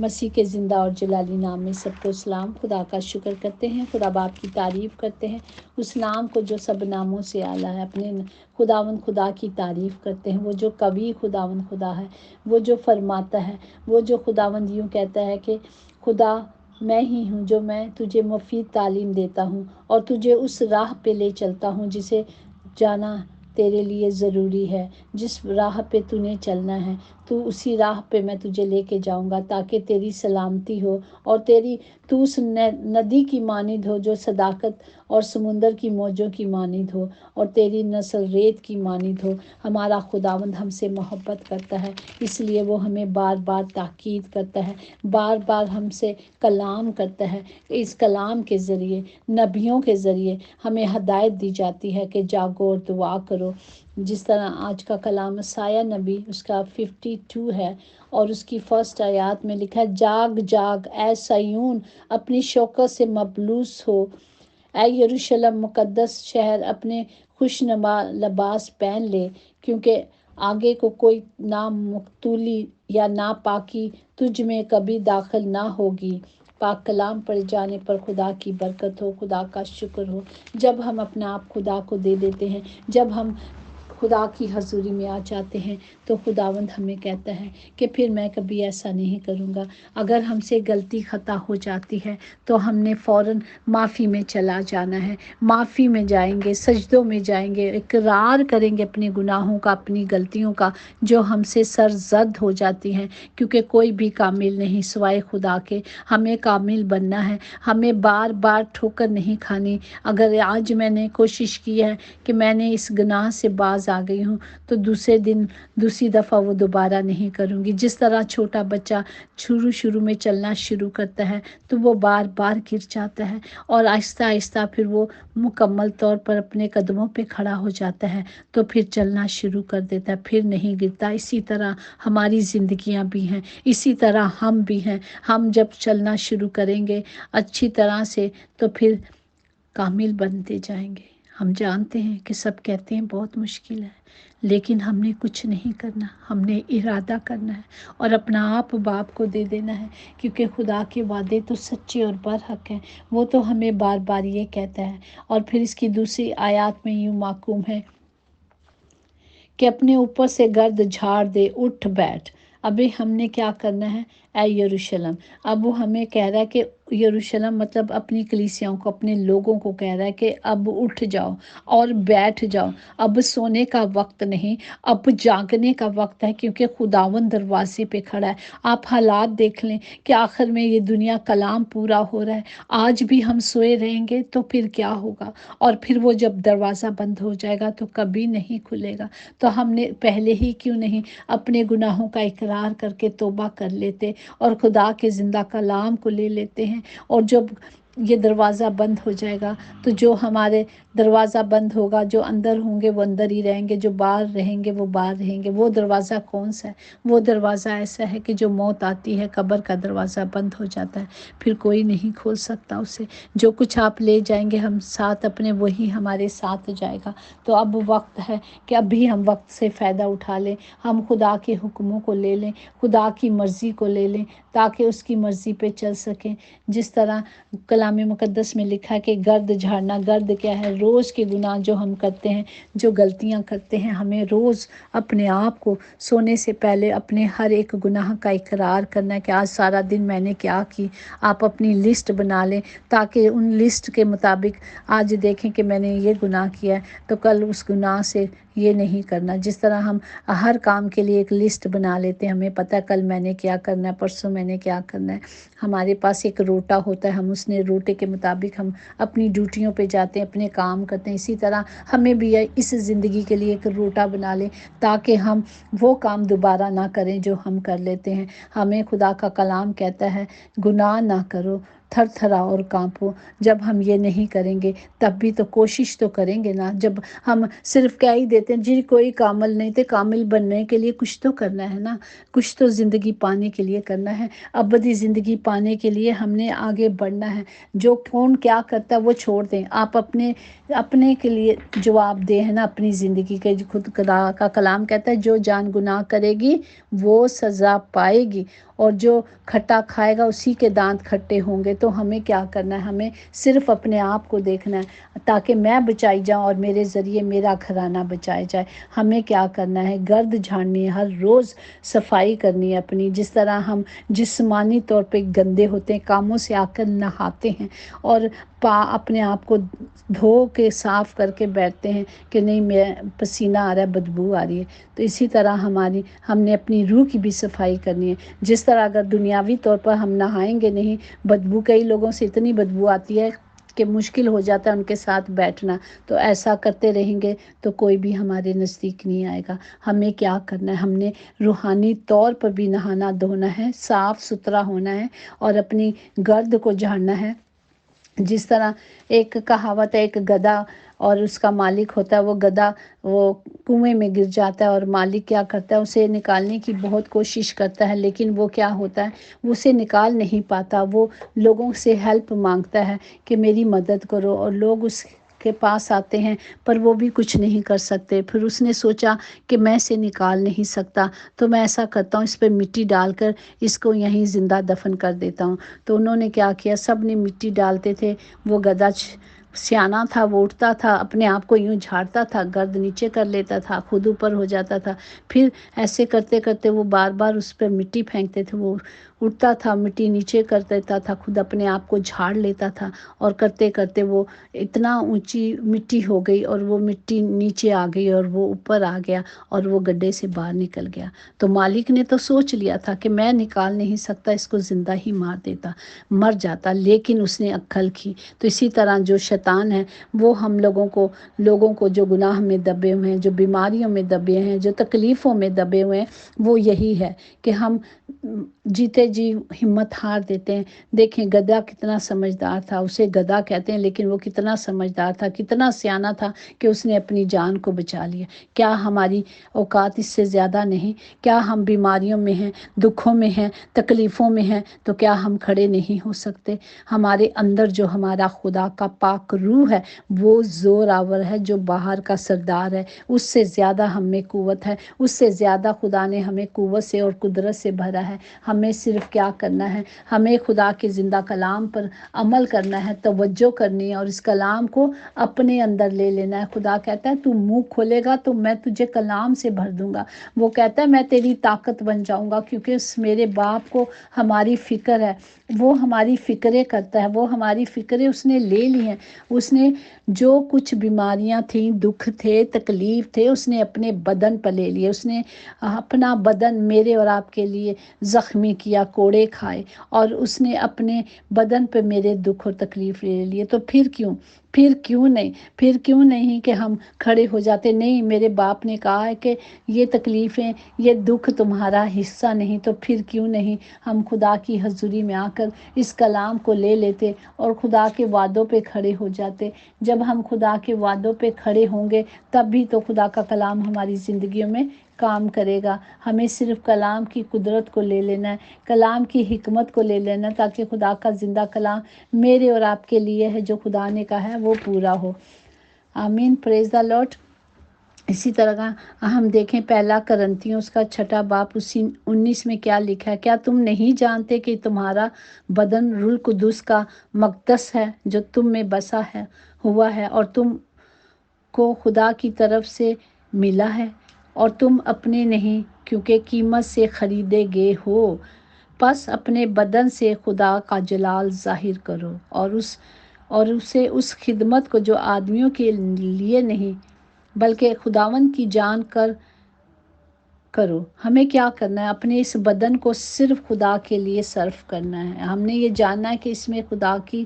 مسیح کے زندہ اور جلالی نام میں سب کو سلام۔ خدا کا شکر کرتے ہیں، خدا باپ کی تعریف کرتے ہیں، اس نام کو جو سب ناموں سے اعلیٰ ہے۔ اپنے خداوند خدا کی تعریف کرتے ہیں، وہ جو قوی خداوند خدا ہے، وہ جو فرماتا ہے، وہ جو خداوند یوں کہتا ہے کہ خدا میں ہی ہوں جو میں تجھے مفید تعلیم دیتا ہوں اور تجھے اس راہ پہ لے چلتا ہوں جسے جانا تیرے لیے ضروری ہے۔ جس راہ پہ تو نے چلنا ہے، تو اسی راہ پہ میں تجھے لے کے جاؤں گا تاکہ تیری سلامتی ہو اور تو اس ندی کی مانند ہو جو صداقت اور سمندر کی موجوں کی مانند ہو اور تیری نسل ریت کی مانند ہو۔ ہمارا خداوند ہم سے محبت کرتا ہے، اس لیے وہ ہمیں بار بار تاکید کرتا ہے، بار بار ہم سے کلام کرتا ہے۔ اس کلام کے ذریعے، نبیوں کے ذریعے ہمیں ہدایت دی جاتی ہے کہ جاگو اور دعا کرو۔ جس طرح آج کا کلام عیسائی نبی اس کا 52 ہے اور اس کی فرسٹ آیات میں لکھا ہے، جاگ جاگ اے صیون، اپنی شوکت سے مبلوس ہو، اے یروشلم مقدس شہر، اپنے خوشنما لباس پہن لے، کیونکہ آگے کو کوئی نامقتولی یا ناپاکی تجھ میں کبھی داخل نہ ہوگی۔ پاک کلام پڑھ جانے پر خدا کی برکت ہو، خدا کا شکر ہو۔ جب ہم اپنا آپ خدا کو دے دیتے ہیں، جب ہم خدا کی حضوری میں آ جاتے ہیں، تو خداوند ہمیں کہتا ہے کہ پھر میں کبھی ایسا نہیں کروں گا۔ اگر ہم سے غلطی خطا ہو جاتی ہے تو ہم نے فوراً معافی میں چلا جانا ہے، معافی میں جائیں گے، سجدوں میں جائیں گے، اقرار کریں گے اپنے گناہوں کا، اپنی غلطیوں کا جو ہم سے سرزد ہو جاتی ہیں، کیونکہ کوئی بھی کامل نہیں سوائے خدا کے۔ ہمیں کامل بننا ہے، ہمیں بار بار ٹھوکر نہیں کھانی۔ اگر آج میں نے کوشش کی ہے کہ میں نے اس گناہ سے باز آ گئی ہوں تو دوسری دفعہ وہ دوبارہ نہیں کروں گی۔ جس طرح چھوٹا بچہ شروع میں چلنا شروع کرتا ہے تو وہ بار بار گر جاتا ہے اور آہستہ آہستہ پھر وہ مکمل طور پر اپنے قدموں پہ کھڑا ہو جاتا ہے تو پھر چلنا شروع کر دیتا ہے، پھر نہیں گرتا۔ اسی طرح ہماری زندگیاں بھی ہیں، اسی طرح ہم بھی ہیں۔ ہم جب چلنا شروع کریں گے اچھی طرح سے تو پھر کامل بنتے جائیں گے۔ ہم جانتے ہیں کہ سب کہتے ہیں بہت مشکل ہے، لیکن ہم نے کچھ نہیں کرنا، ہم نے ارادہ کرنا ہے اور اپنا آپ باپ کو دے دینا ہے، کیونکہ خدا کے وعدے تو سچے اور برحق ہیں۔ وہ تو ہمیں بار بار یہ کہتا ہے۔ اور پھر اس کی دوسری آیات میں یوں محکوم ہے کہ اپنے اوپر سے گرد جھاڑ دے، اٹھ بیٹھ۔ ابھی ہم نے کیا کرنا ہے؟ اے یروشلم، اب وہ ہمیں کہہ رہا ہے کہ یروشلم مطلب اپنی کلیسیاؤں کو، اپنے لوگوں کو کہہ رہا ہے کہ اب اٹھ جاؤ اور بیٹھ جاؤ۔ اب سونے کا وقت نہیں، اب جاگنے کا وقت ہے، کیونکہ خداوند دروازے پہ کھڑا ہے۔ آپ حالات دیکھ لیں کہ آخر میں یہ دنیا کلام پورا ہو رہا ہے۔ آج بھی ہم سوئے رہیں گے تو پھر کیا ہوگا؟ اور پھر وہ جب دروازہ بند ہو جائے گا تو کبھی نہیں کھلے گا۔ تو ہم نے پہلے ہی کیوں نہیں اپنے گناہوں کا اقرار کر کے توبہ کر لیتے اور خدا کے زندہ کلام کو لے لیتے ہیں؟ اور جب یہ دروازہ بند ہو جائے گا تو جو ہمارے دروازہ بند ہوگا، جو اندر ہوں گے وہ اندر ہی رہیں گے، جو باہر رہیں گے وہ باہر رہیں گے۔ وہ دروازہ کون سا ہے؟ وہ دروازہ ایسا ہے کہ جو موت آتی ہے، قبر کا دروازہ بند ہو جاتا ہے، پھر کوئی نہیں کھول سکتا اسے۔ جو کچھ آپ لے جائیں گے ہم ساتھ اپنے، وہی ہمارے ساتھ جائے گا۔ تو اب وقت ہے کہ ابھی ہم وقت سے فائدہ اٹھا لیں، ہم خدا کے حکموں کو لے لیں، خدا کی مرضی کو لے لیں تاکہ اس کی مرضی پہ چل سکیں۔ جس طرح کلام مقدس میں لکھا ہے کہ گرد جھاڑنا، گرد کیا ہے؟ روز کے گناہ جو ہم کرتے ہیں، جو غلطیاں کرتے ہیں، ہمیں روز اپنے آپ کو سونے سے پہلے اپنے ہر ایک گناہ کا اقرار کرنا ہے کہ آج سارا دن میں نے کیا کی۔ آپ اپنی لسٹ بنا لیں تاکہ ان لسٹ کے مطابق آج دیکھیں کہ میں نے یہ گناہ کیا ہے تو کل اس گناہ سے یہ نہیں کرنا۔ جس طرح ہم ہر کام کے لیے ایک لسٹ بنا لیتے ہیں، ہمیں پتہ ہے کل میں نے کیا کرنا ہے، پرسوں میں نے کیا کرنا ہے۔ ہمارے پاس ایک روٹا ہوتا ہے، ہم اس نے روٹے کے مطابق ہم اپنی ڈیوٹیوں پہ جاتے ہیں، اپنے کام کرتے ہیں۔ اسی طرح ہمیں بھی اس زندگی کے لیے ایک روٹا بنا لیں تاکہ ہم وہ کام دوبارہ نہ کریں جو ہم کر لیتے ہیں۔ ہمیں خدا کا کلام کہتا ہے گناہ نہ کرو، تھر تھراؤ اور کانپو۔ جب ہم یہ نہیں کریں گے تب بھی تو کوشش تو کریں گے نا۔ جب ہم صرف کہہ ہی دیتے ہیں جی کوئی کامل نہیں، تو کامل بننے کے لیے کچھ تو کرنا ہے نا، کچھ تو زندگی پانے کے لیے کرنا ہے۔ ابدی زندگی پانے کے لیے ہم نے آگے بڑھنا ہے۔ جو کون کیا کرتا ہے وہ چھوڑ دیں، آپ اپنے کے لیے جواب دہ ہیں نا اپنی زندگی کے۔ خود خدا کا کلام کہتا ہے جو جان گناہ کرے گی وہ سزا پائے گی، اور جو کھٹا کھائے گا اسی کے دانت کھٹے ہوں گے۔ تو ہمیں کیا کرنا ہے؟ ہمیں صرف اپنے آپ کو دیکھنا ہے تاکہ میں بچائی جاؤں اور میرے ذریعے میرا گھرانہ بچایا جائے۔ ہمیں کیا کرنا ہے؟ گرد جھاڑنی ہے، ہر روز صفائی کرنی ہے اپنی۔ جس طرح ہم جسمانی طور پہ گندے ہوتے ہیں، کاموں سے آ کر نہاتے ہیں اور اپنے آپ کو دھو کے صاف کر کے بیٹھتے ہیں کہ نہیں میں پسینہ آ رہا ہے، بدبو آ رہی ہے، تو اسی طرح ہم نے اپنی روح کی بھی صفائی کرنی ہے۔ جس طرح اگر دنیاوی طور پر ہم نہائیں گے نہیں، بدبو کئی لوگوں سے اتنی بدبو آتی ہے کہ مشکل ہو جاتا ہے ان کے ساتھ بیٹھنا، تو ایسا کرتے رہیں گے تو کوئی بھی ہمارے نزدیک نہیں آئے گا۔ ہمیں کیا کرنا ہے؟ ہم نے روحانی طور پر بھی نہانا دھونا ہے، صاف ستھرا ہونا ہے اور اپنی گرد کو جھاڑنا ہے۔ جس طرح ایک کہاوت ہے، ایک گدھا اور اس کا مالک ہوتا ہے، وہ گدھا وہ کنویں میں گر جاتا ہے اور مالک کیا کرتا ہے؟ اسے نکالنے کی بہت کوشش کرتا ہے، لیکن وہ کیا ہوتا ہے؟ وہ اسے نکال نہیں پاتا۔ وہ لوگوں سے ہیلپ مانگتا ہے کہ میری مدد کرو، اور لوگ اس کے پاس آتے ہیں پر وہ بھی کچھ نہیں کر سکتے۔ پھر اس نے سوچا کہ میں اسے نکال نہیں سکتا، تو میں ایسا کرتا ہوں اس پہ مٹی ڈال کر اس کو یہیں زندہ دفن کر دیتا ہوں۔ تو انہوں نے کیا کیا؟ سب نے مٹی ڈالتے تھے، وہ گدھا سیانا تھا، وہ اٹھتا تھا، اپنے آپ کو یوں جھاڑتا تھا، گرد نیچے کر لیتا تھا، خود اوپر ہو جاتا تھا۔ پھر ایسے کرتے کرتے وہ بار بار اس پہ مٹی پھینکتے تھے، وہ اٹھتا تھا، مٹی نیچے کر دیتا تھا، خود اپنے آپ کو جھاڑ لیتا تھا، اور کرتے کرتے وہ اتنا اونچی مٹی ہو گئی اور وہ مٹی نیچے آ گئی اور وہ اوپر آ گیا اور وہ گڈھے سے باہر نکل گیا۔ تو مالک نے تو سوچ لیا تھا کہ میں نکال نہیں سکتا، اس کو زندہ ہی مار دیتا، مر جاتا، لیکن اس نے عقل کی۔ تو اسی طرح جو شیطان ہے وہ ہم لوگوں کو جو گناہ میں دبے ہوئے ہیں، جو بیماریوں میں دبے ہیں، جو تکلیفوں میں دبے ہوئے ہیں، وہ یہی ہے کہ ہم جیتے جی ہمت ہار دیتے ہیں۔ دیکھیں گدھا کتنا سمجھدار تھا، اسے گدھا کہتے ہیں لیکن وہ کتنا سمجھدار تھا، کتنا سیانا تھا کہ اس نے اپنی جان کو بچا لیا۔ کیا ہماری اوقات اس سے زیادہ نہیں؟ کیا ہم بیماریوں میں ہیں، دکھوں میں ہیں، تکلیفوں میں ہیں، تو کیا ہم کھڑے نہیں ہو سکتے؟ ہمارے اندر جو ہمارا خدا کا پاک روح ہے وہ زور آور ہے، جو باہر کا سردار ہے، اس سے زیادہ ہم میں قوت ہے، اس سے زیادہ خدا نے ہمیں قوت سے اور قدرت سے بھرا ہے۔ ہمیں صرف کیا کرنا ہے؟ ہمیں خدا کے زندہ کلام پر عمل کرنا ہے، توجہ کرنی ہے اور اس کلام کو اپنے اندر لے لینا ہے۔ خدا کہتا ہے تو منہ کھولے گا تو میں تجھے کلام سے بھر دوں گا۔ وہ کہتا ہے میں تیری طاقت بن جاؤں گا، کیونکہ اس میرے باپ کو ہماری فکر ہے، وہ ہماری فکریں کرتا ہے، وہ ہماری فکریں اس نے لے لی ہیں۔ اس نے جو کچھ بیماریاں تھیں، دکھ تھے، تکلیف تھے، اس نے اپنے بدن پر لے لیے۔ اس نے اپنا بدن میرے اور آپ کے لیے زخمی کیا، کوڑے کھائے، اور اس نے اپنے بدن پہ میرے دکھ اور تکلیف لے لیے۔ تو پھر کیوں نہیں کہ ہم کھڑے ہو جاتے؟ نہیں، میرے باپ نے کہا ہے کہ یہ تکلیفیں، یہ دکھ تمہارا حصہ نہیں، تو پھر کیوں نہیں ہم خدا کی حضوری میں آ کر اس کلام کو لے لیتے اور خدا کے وعدوں پہ کھڑے ہو جاتے۔ جب ہم خدا کے وعدوں پہ کھڑے ہوں گے تب بھی تو خدا کا کلام ہماری زندگیوں میں کام کرے گا۔ ہمیں صرف کلام کی قدرت کو لے لینا ہے، کلام کی حکمت کو لے لینا ہے، تاکہ خدا کا زندہ کلام میرے اور آپ کے لیے ہے، جو خدا نے کہا ہے وہ پورا ہو۔ آمین، پریز دا لارڈ۔ اسی طرح ہم دیکھیں پہلا کرنتھیوں اس کا 6 باب 19 میں کیا لکھا ہے؟ کیا تم نہیں جانتے کہ تمہارا بدن روح القدس کا مقدس ہے جو تم میں بسا ہوا ہے، اور تم کو خدا کی طرف سے ملا ہے، اور تم اپنے نہیں کیونکہ قیمت سے خریدے گئے ہو؟ پس اپنے بدن سے خدا کا جلال ظاہر کرو، اور اسے اس خدمت کو جو آدمیوں کے لیے نہیں بلکہ خداوند کی جان کر کرو۔ ہمیں کیا کرنا ہے؟ اپنے اس بدن کو صرف خدا کے لیے صرف کرنا ہے۔ ہم نے یہ جاننا ہے کہ اس میں خدا کی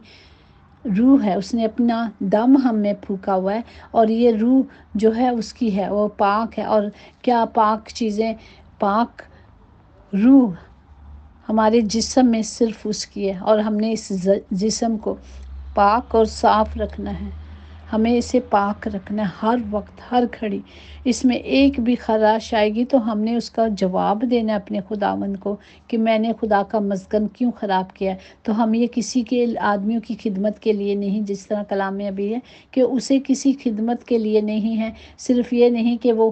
روح ہے، اس نے اپنا دم ہم میں پھونکا ہوا ہے، اور یہ روح جو ہے اس کی ہے، وہ پاک ہے۔ اور کیا پاک چیزیں، پاک روح ہمارے جسم میں صرف اس کی ہے، اور ہم نے اس جسم کو پاک اور صاف رکھنا ہے۔ ہمیں اسے پاک رکھنا ہے ہر وقت، ہر گھڑی۔ اس میں ایک بھی خراش آئے گی تو ہم نے اس کا جواب دینا ہے اپنے خداوند کو کہ میں نے خدا کا مسکن کیوں خراب کیا ہے۔ تو ہم یہ کسی کے آدمیوں کی خدمت کے لیے نہیں، جس طرح کلام میں ابھی ہے کہ اسے کسی خدمت کے لیے نہیں ہے، صرف یہ نہیں کہ وہ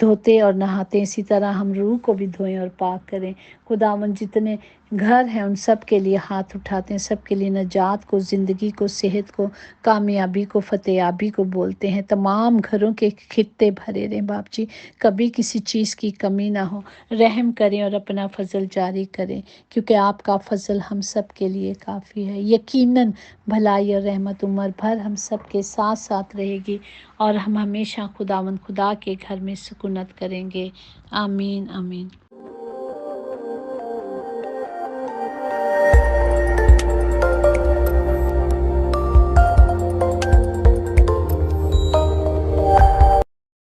دھوتے اور نہاتے ہیں، اسی طرح ہم روح کو بھی دھوئیں اور پاک کریں۔ خداوند جتنے گھر ہیں ان سب کے لیے ہاتھ اٹھاتے ہیں، سب کے لیے نجات کو، زندگی کو، صحت کو، کامیابی کو، فتحیابی کو بولتے ہیں۔ تمام گھروں کے خطے بھرے رہیں باپ جی، کبھی کسی چیز کی کمی نہ ہو۔ رحم کریں اور اپنا فضل جاری کریں، کیونکہ آپ کا فضل ہم سب کے لیے کافی ہے۔ یقیناً بھلائی اور رحمت عمر بھر ہم سب کے ساتھ ساتھ رہے گی، اور ہم ہمیشہ خداوند خدا کے گھر میں سکونت کریں گے۔ آمین آمین۔